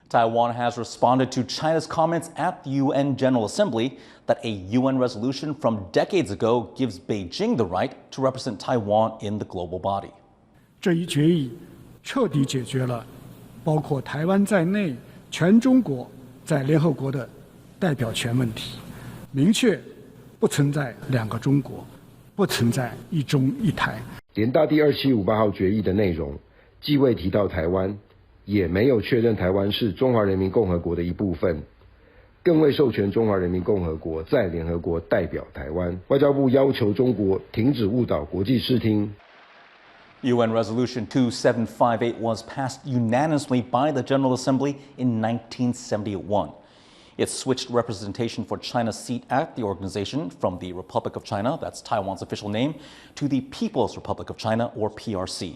Taiwan has responded to China's comments at the UN General Assembly that a UN resolution from decades ago gives Beijing the right to represent Taiwan in the global body. 这一决议彻底解决了包括台湾在内全中国在联合国的代表权问题，明确不存在两个中国，不存在一中一台。联大第2758号决议的内容既未提到台湾，也没有确认台湾是中华人民共和国的一部分，更未授权中华人民共和国在联合国代表台湾。外交部要求中国停止误导国际视听。UN Resolution 2758 was passed unanimously by the General Assembly in 1971. It switched representation for China's seat at the organization from the Republic of China, that's Taiwan's official name, to the People's Republic of China, or PRC.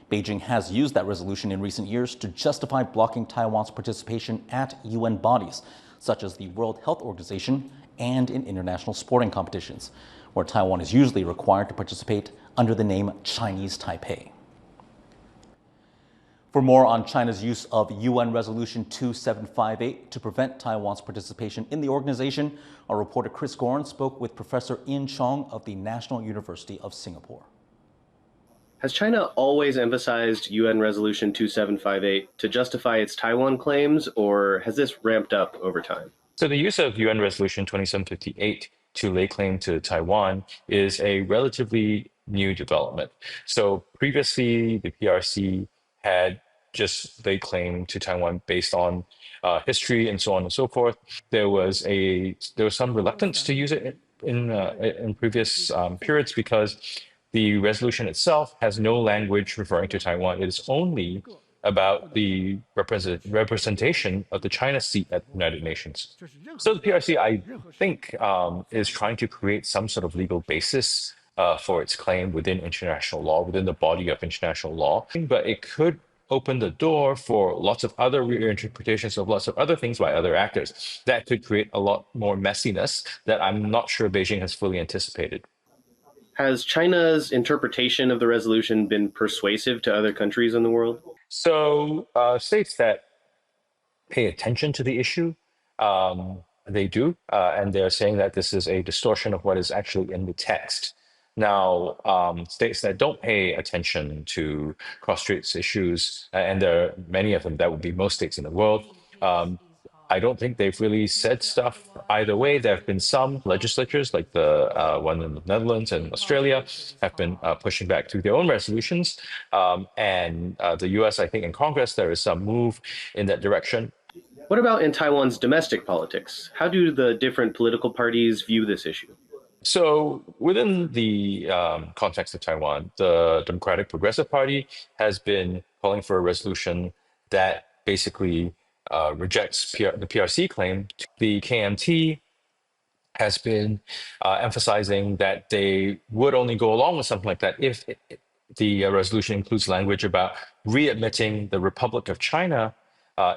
Beijing has used that resolution in recent years to justify blocking Taiwan's participation at UN bodies, such as the World Health Organization and in international sporting competitions, where Taiwan is usually required to participate under the name Chinese Taipei. For more on China's use of UN Resolution 2758 to prevent Taiwan's participation in the organization, our reporter Kris Gorin spoke with Professor Ian Chong of the National University of Singapore. Has China always emphasized UN Resolution 2758 to justify its Taiwan claims, or has this ramped up over time? So the use of UN Resolution 2758 to lay claim to Taiwan is a relatively new development. So previously, the PRC had just laid claim to Taiwan based on history and so on and so forth. There was some reluctance to use it in previous periods because the resolution itself has no language referring to Taiwan. It is only about the representation of the China seat at the United Nations. So the PRC, I think, is trying to create some sort of legal basis for its claim within international law, within the body of international law. But it could open the door for lots of other reinterpretations of lots of other things by other actors. That could create a lot more messiness that I'm not sure Beijing has fully anticipated. Has China's interpretation of the resolution been persuasive to other countries in the world? So states that pay attention to the issue, they do, and they're saying that this is a distortion of what is actually in the text. Now, states that don't pay attention to cross-strait issues, and there are many of them, that would be most states in the world, I don't think they've really said stuff either way. There have been some legislatures, like the one in the Netherlands and Australia, have been pushing back through their own resolutions. And the US, I think, in Congress, there is some move in that direction. What about in Taiwan's domestic politics? How do the different political parties view this issue? So within the context of Taiwan, the Democratic Progressive Party has been calling for a resolution that basically rejects the PRC claim. The KMT has been emphasizing that they would only go along with something like that if the resolution includes language about readmitting the Republic of China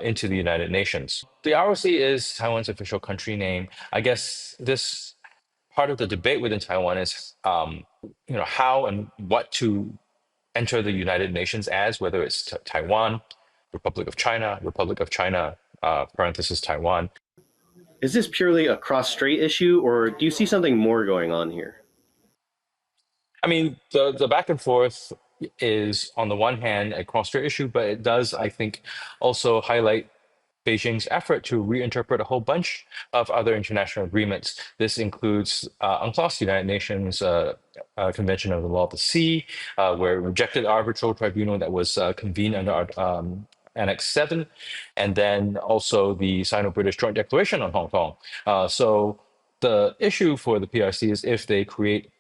into the United Nations. The ROC is Taiwan's official country name. I guess this part of the debate within Taiwan is, how and what to enter the United Nations as, whether it's Taiwan, Republic of China, parenthesis Taiwan. Is this purely a cross-strait issue, or do you see something more going on here? I mean, the back and forth is, on the one hand, a cross-strait issue, but it does, I think, also highlight Beijing's effort to reinterpret a whole bunch of other international agreements. This includes UNCLOS, the United Nations Convention of the Law of the Sea, where it rejected the arbitral tribunal that was convened under Annex 7, and then also the Sino-British Joint Declaration on Hong Kong. So the issue for the PRC is if they create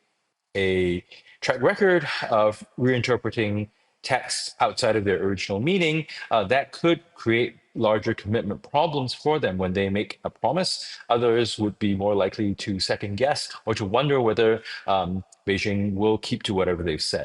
a track record of reinterpreting texts outside of their original meaning, that could create larger commitment problems for them when they make a promise. Others would be more likely to second guess or to wonder whether Beijing will keep to whatever they've said.